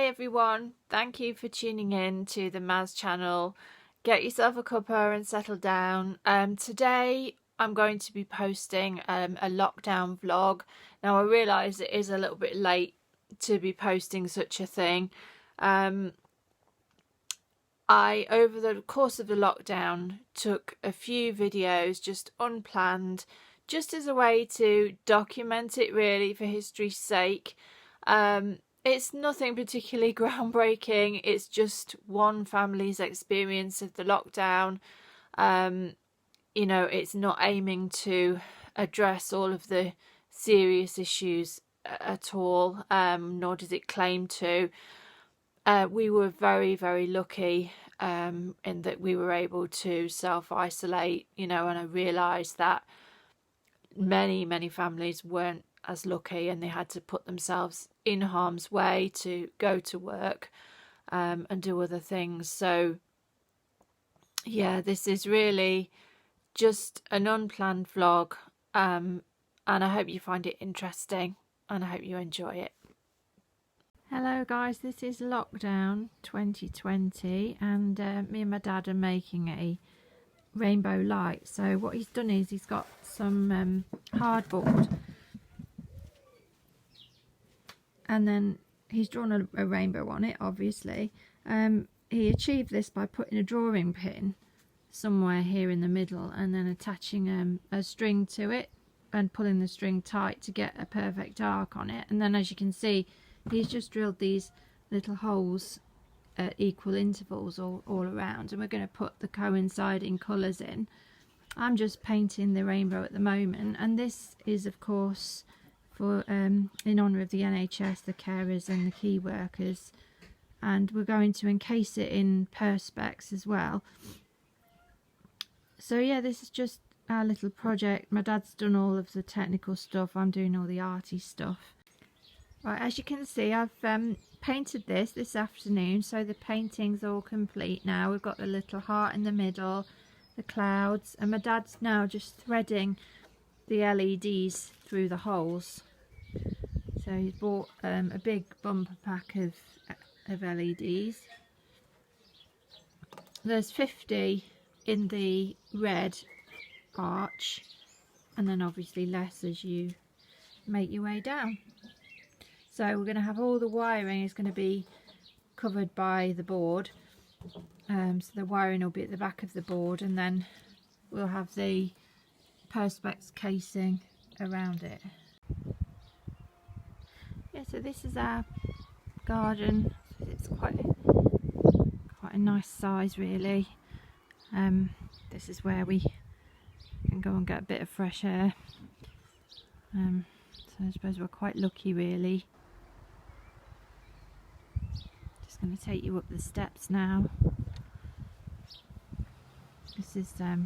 Hi everyone, thank you for tuning in to the Maz channel. Get yourself a cuppa and settle down. Today I'm going to be posting a lockdown vlog. Now I realise it is a little bit late to be posting such a thing. I, over the course of the lockdown, took a few videos just unplanned, just as a way to document it really for history's sake. It's nothing particularly groundbreaking. It's just one family's experience of the lockdown. You know, it's not aiming to address all of the serious issues at all, nor does it claim to. We were very, very lucky in that we were able to self-isolate, you know, and I realised that many families weren't as lucky and they had to put themselves in harm's way to go to work and do other things. So yeah, this is really just an unplanned vlog, and I hope you find it interesting and I hope you enjoy it. Hello guys, this is lockdown 2020 and me and my dad are making a rainbow light. So what he's done is he's got some cardboard and then he's drawn a rainbow on it, obviously. He achieved this by putting a drawing pin somewhere here in the middle and then attaching a string to it and pulling the string tight to get a perfect arc on it. And then, as you can see, he's just drilled these little holes at equal intervals all around, and we're going to put the coinciding colours in. I'm just painting the rainbow at the moment, and this is of course for in honour of the NHS, the carers and the key workers, and we're going to encase it in perspex as well. So yeah, this is just our little project. My dad's done all of the technical stuff, I'm doing all the arty stuff. Right, as you can see, I've painted this afternoon, so the painting's all complete now. We've got the little heart in the middle, the clouds, and my dad's now just threading the LEDs through the holes. So he's bought a big bumper pack of LEDs. There's 50 in the red arch, and then obviously less as you make your way down. So we're going to have all the wiring is going to be covered by the board. So the wiring will be at the back of the board, and then we'll have the perspex casing around it. Yeah, so this is our garden. It's quite a nice size really. This is where we can go and get a bit of fresh air. So I suppose we're quite lucky really. Going to take you up the steps now. This is where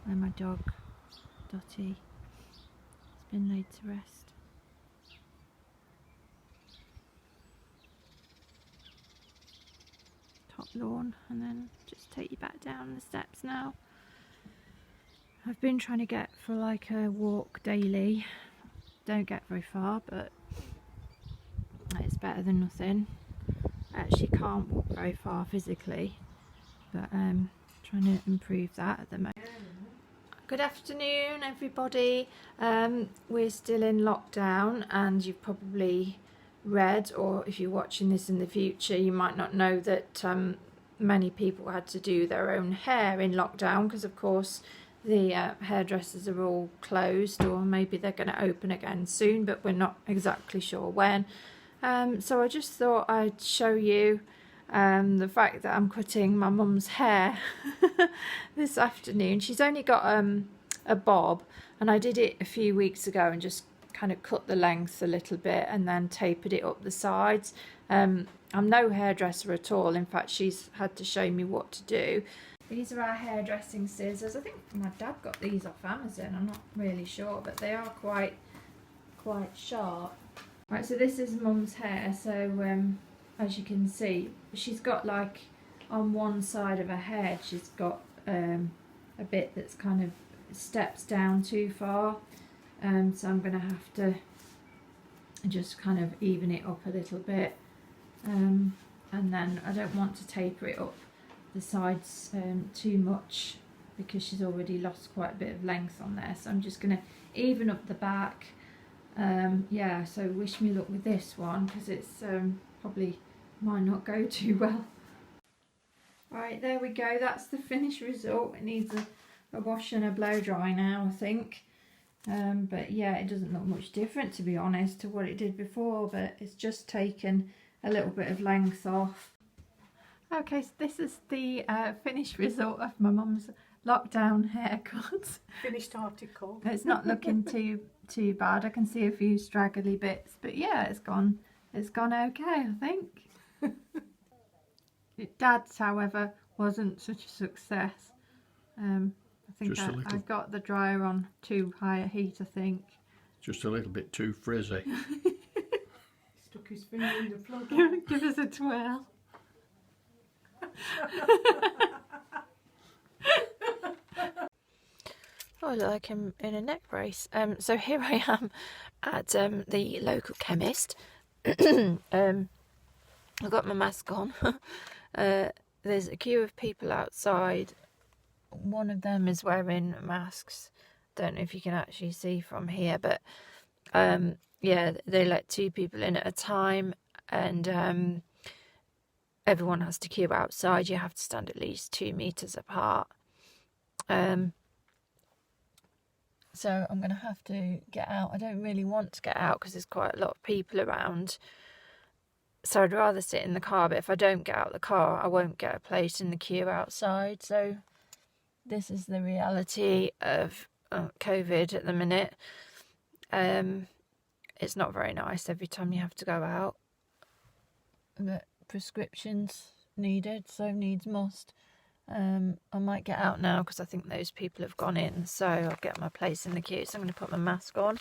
my dog Dottie has been laid to rest. Top lawn, and then just take you back down the steps now. I've been trying to get for like a walk daily. Don't get very far, but it's better than nothing. I actually can't walk very far physically, but trying to improve that at the moment. Good afternoon everybody. We're still in lockdown, and you've probably read, or if you're watching this in the future, you might not know that many people had to do their own hair in lockdown because of course the hairdressers are all closed, or maybe they're going to open again soon, but we're not exactly sure when. So I just thought I'd show you the fact that I'm cutting my mum's hair this afternoon. She's only got a bob, and I did it a few weeks ago and just kind of cut the length a little bit and then tapered it up the sides. I'm no hairdresser at all. In fact, she's had to show me what to do. These are our hairdressing scissors. I think my dad got these off Amazon. I'm not really sure, but they are quite sharp. Right, so this is Mum's hair. So as you can see, she's got like on one side of her head, she's got a bit that's kind of steps down too far. So I'm going to have to just kind of even it up a little bit. and then I don't want to taper it up the sides too much because she's already lost quite a bit of length on there, so I'm just going to even up the back. Yeah, so wish me luck with this one because it's probably might not go too well. Right, there we go, that's the finished result. It needs a wash and a blow dry now, I think. But yeah, it doesn't look much different, to be honest, to what it did before, but it's just taken a little bit of length off. Okay, so this is the finished result of my mum's lockdown haircut. Finished article. It's not looking too bad. I can see a few straggly bits, but yeah, it's gone okay, I think. Dad's, however, wasn't such a success. I think I got the dryer on too high a heat, I think. Just a little bit too frizzy. Stuck his finger in the plug. Give us a twirl. Oh, like him in a neck brace. So here I am at the local chemist. I've got my mask on. There's a queue of people outside. One of them is wearing masks. Don't know if you can actually see from here, but yeah, they let 2 people in at a time, and everyone has to queue outside. You have to stand at least 2 meters apart. So I'm going to have to get out. I don't really want to get out because there's quite a lot of people around. So I'd rather sit in the car, but if I don't get out of the car, I won't get a place in the queue outside. So this is the reality of COVID at the minute. It's not very nice every time you have to go out. But prescriptions needed, so needs must. I might get out now because I think those people have gone in, so I'll get my place in the queue. So I'm going to put my mask on.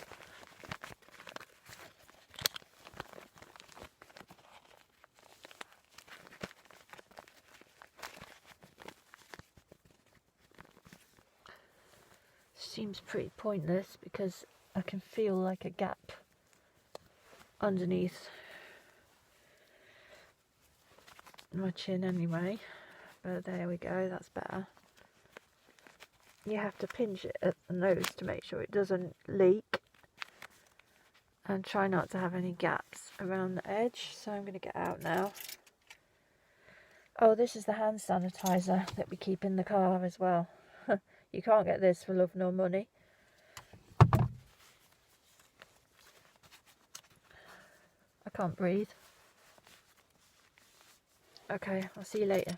Seems pretty pointless because I can feel like a gap underneath my chin anyway. But there we go, that's better. You have to pinch it at the nose to make sure it doesn't leak, and try not to have any gaps around the edge. So I'm going to get out now. Oh, this is the hand sanitizer that we keep in the car as well. You can't get this for love nor money. I can't breathe. Okay, I'll see you later.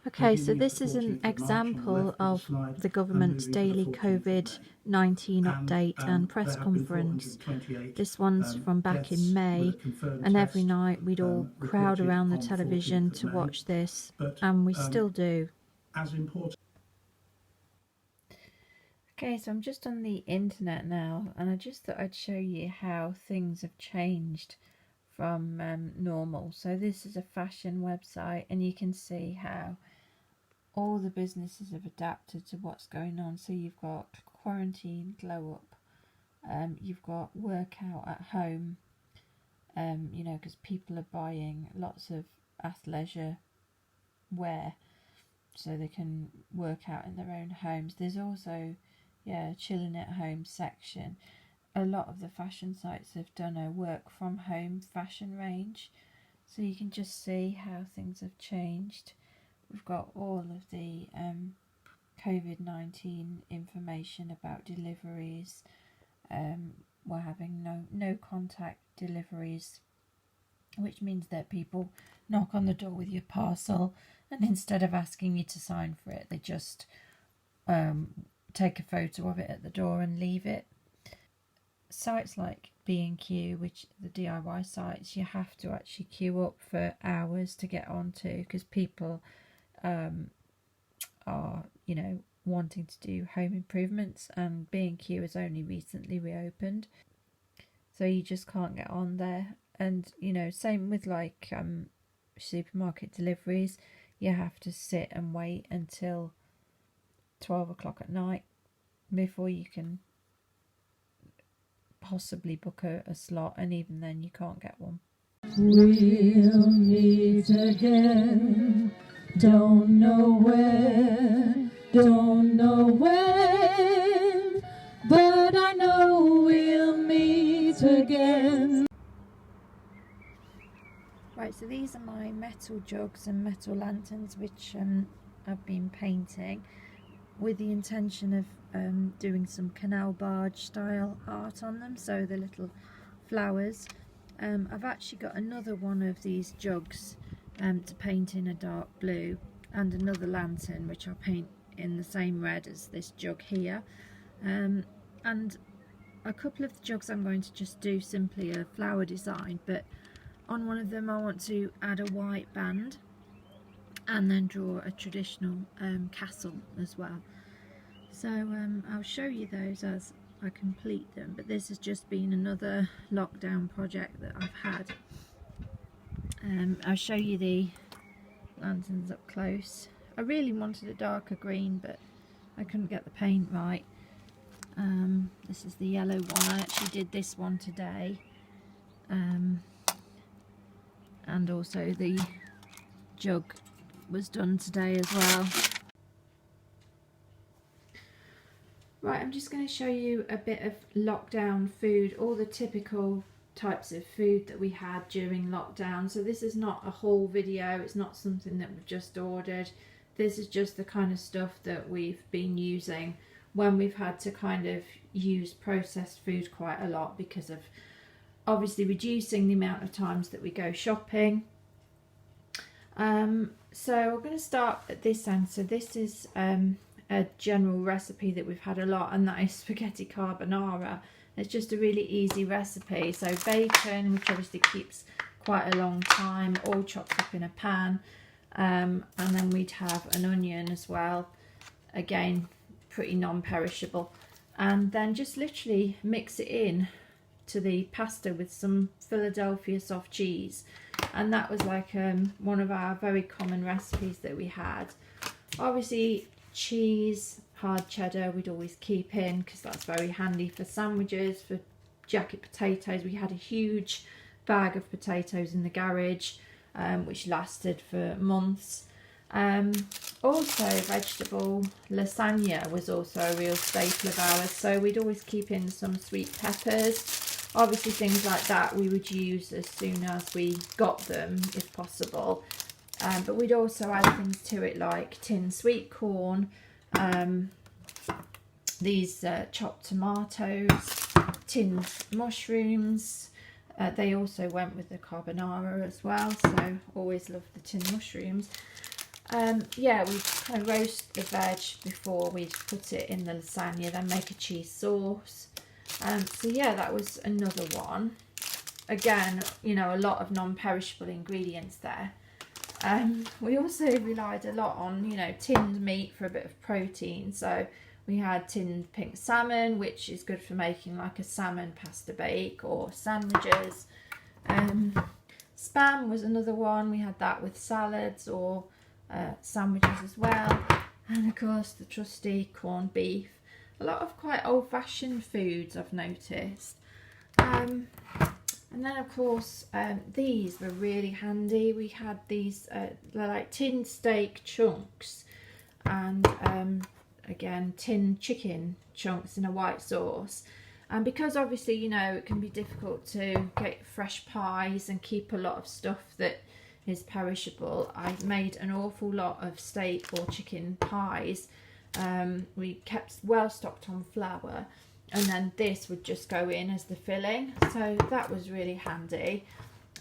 Okay, so this is an example of the government's daily COVID-19 update and press conference. This one's from back in May, and every night we'd all crowd around the television to watch this, and we still do. Okay, so I'm just on the internet now, and I just thought I'd show you how things have changed from normal. So this is a fashion website, and you can see how all the businesses have adapted to what's going on. So you've got quarantine, glow up, you've got workout at home, you know, because people are buying lots of athleisure wear so they can work out in their own homes. There's also chilling at home section. A lot of the fashion sites have done a work from home fashion range, so you can just see how things have changed. We've got all of the COVID-19 information about deliveries. We're having no contact deliveries, which means that people knock on the door with your parcel, and instead of asking you to sign for it, they just take a photo of it at the door and leave it. Sites like B&Q, which the DIY sites, you have to actually queue up for hours to get onto, because people are, you know, wanting to do home improvements, and B&Q has only recently reopened, so you just can't get on there. And you know, same with like supermarket deliveries, you have to sit and wait until 12 o'clock at night before you can possibly book a slot, and even then you can't get one. We'll meet again. Don't know where, don't know when, but I know we'll meet again. Right, so these are my metal jugs and metal lanterns which I've been painting with the intention of doing some canal barge style art on them, so the little flowers. I've actually got another one of these jugs to paint in a dark blue, and another lantern which I'll paint in the same red as this jug here, and a couple of the jugs I'm going to just do simply a flower design, but on one of them I want to add a white band and then draw a traditional castle as well. So I'll show you those as I complete them, but this has just been another lockdown project that I've had. I'll show you the lanterns up close. I really wanted a darker green, but I couldn't get the paint right. This is the yellow one. I actually did this one today, and also the jug was done today as well. Right, I'm just going to show you a bit of lockdown food, all the typical types of food that we had during lockdown. So this is not a haul video, it's not something that we've just ordered. This is just the kind of stuff that we've been using when we've had to kind of use processed food quite a lot because of obviously reducing the amount of times that we go shopping. So we're going to start at this end. So this is a general recipe that we've had a lot, and that is spaghetti carbonara. It's just a really easy recipe. So bacon, which obviously keeps quite a long time, all chopped up in a pan, and then we'd have an onion as well, again pretty non-perishable, and then just literally mix it in to the pasta with some Philadelphia soft cheese, and that was like one of our very common recipes that we had. Obviously cheese, hard cheddar, we'd always keep in because that's very handy for sandwiches, for jacket potatoes. We had a huge bag of potatoes in the garage, which lasted for months. Also vegetable lasagna was also a real staple of ours, so we'd always keep in some sweet peppers. Obviously things like that we would use as soon as we got them if possible, but we'd also add things to it like tinned sweet corn, these chopped tomatoes, tinned mushrooms. They also went with the carbonara as well, so always loved the tinned mushrooms. Yeah, we'd kind of roast the veg before we'd put it in the lasagna, then make a cheese sauce. So yeah, that was another one. Again, you know, a lot of non-perishable ingredients there. We also relied a lot on, you know, tinned meat for a bit of protein. So we had tinned pink salmon, which is good for making like a salmon pasta bake or sandwiches. Spam was another one. We had that with salads or sandwiches as well. And of course the trusty corned beef. A lot of quite old-fashioned foods I've noticed. And then of course these were really handy. We had these they're like tinned steak chunks, and again tinned chicken chunks in a white sauce. And because obviously, you know, it can be difficult to get fresh pies and keep a lot of stuff that is perishable, I made an awful lot of steak or chicken pies. We kept well stocked on flour, and then this would just go in as the filling, so that was really handy.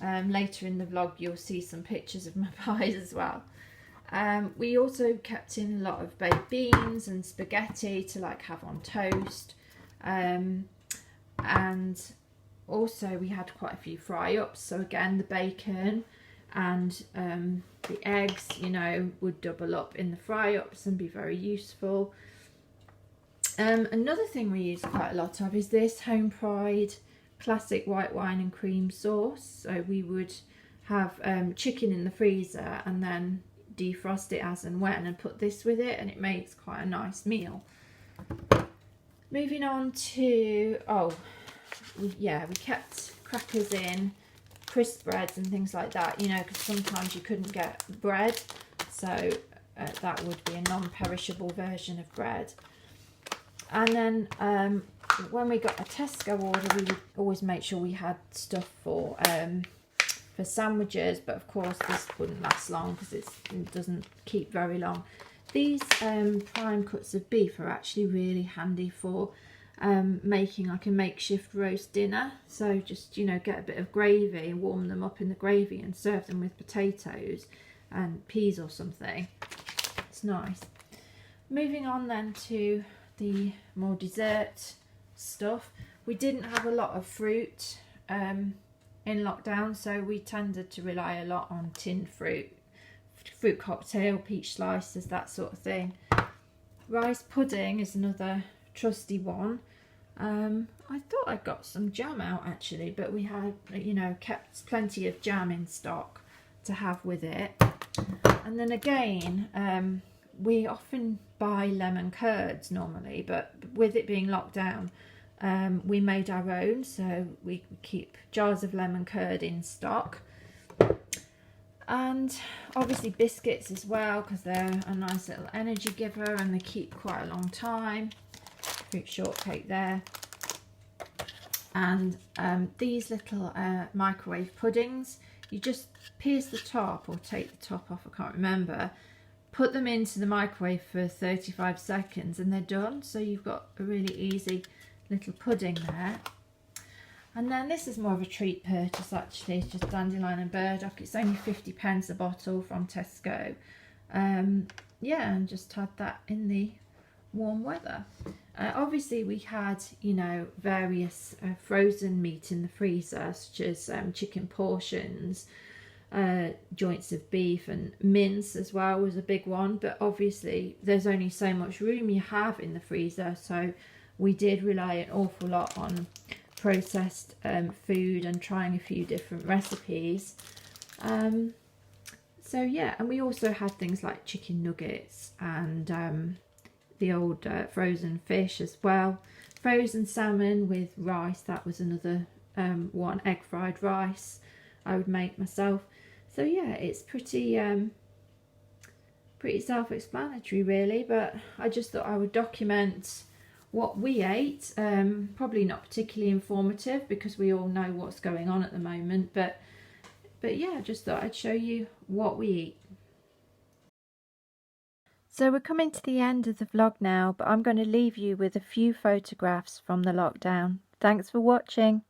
Later in the vlog you'll see some pictures of my pies as well. We also kept in a lot of baked beans and spaghetti to like have on toast, and also we had quite a few fry-ups, so again the bacon and the eggs, you know, would double up in the fry-ups and be very useful. Another thing we use quite a lot of is this Home Pride classic white wine and cream sauce. So we would have chicken in the freezer and then defrost it as and when and put this with it, and it makes quite a nice meal. Moving on to, we kept crackers in, crisp breads and things like that, you know, because sometimes you couldn't get bread, so that would be a non-perishable version of bread. And then when we got a Tesco order, we would always make sure we had stuff for sandwiches, but of course this wouldn't last long because it doesn't keep very long. These prime cuts of beef are actually really handy for making like a makeshift roast dinner. So just, you know, get a bit of gravy and warm them up in the gravy and serve them with potatoes and peas or something. It's nice. Moving on then to the more dessert stuff. We didn't have a lot of fruit in lockdown, so we tended to rely a lot on tinned fruit cocktail, peach slices, that sort of thing. Rice pudding is another trusty one. I thought I got some jam out actually, but we had, you know, kept plenty of jam in stock to have with it. And then again, we often buy lemon curds normally, but with it being locked down, we made our own, so we keep jars of lemon curd in stock. And obviously biscuits as well, because they're a nice little energy giver and they keep quite a long time. Fruit shortcake there. And these little microwave puddings, you just pierce the top or take the top off, I can't remember, put them into the microwave for 35 seconds and they're done. So you've got a really easy little pudding there. And then this is more of a treat purchase actually, it's just dandelion and burdock. It's only 50p a bottle from Tesco. Yeah, and just had that in the warm weather. Obviously we had, you know, various frozen meat in the freezer, such as chicken portions, joints of beef, and mince as well was a big one. But obviously there's only so much room you have in the freezer, so we did rely an awful lot on processed food and trying a few different recipes. So yeah, and we also had things like chicken nuggets and the old frozen fish as well. Frozen salmon with rice, that was another one. Egg fried rice I would make myself. So yeah, it's pretty self-explanatory really, but I just thought I would document what we ate. Probably not particularly informative because we all know what's going on at the moment, but yeah, just thought I'd show you what we eat. So we're coming to the end of the vlog now, but I'm going to leave you with a few photographs from the lockdown. Thanks for watching.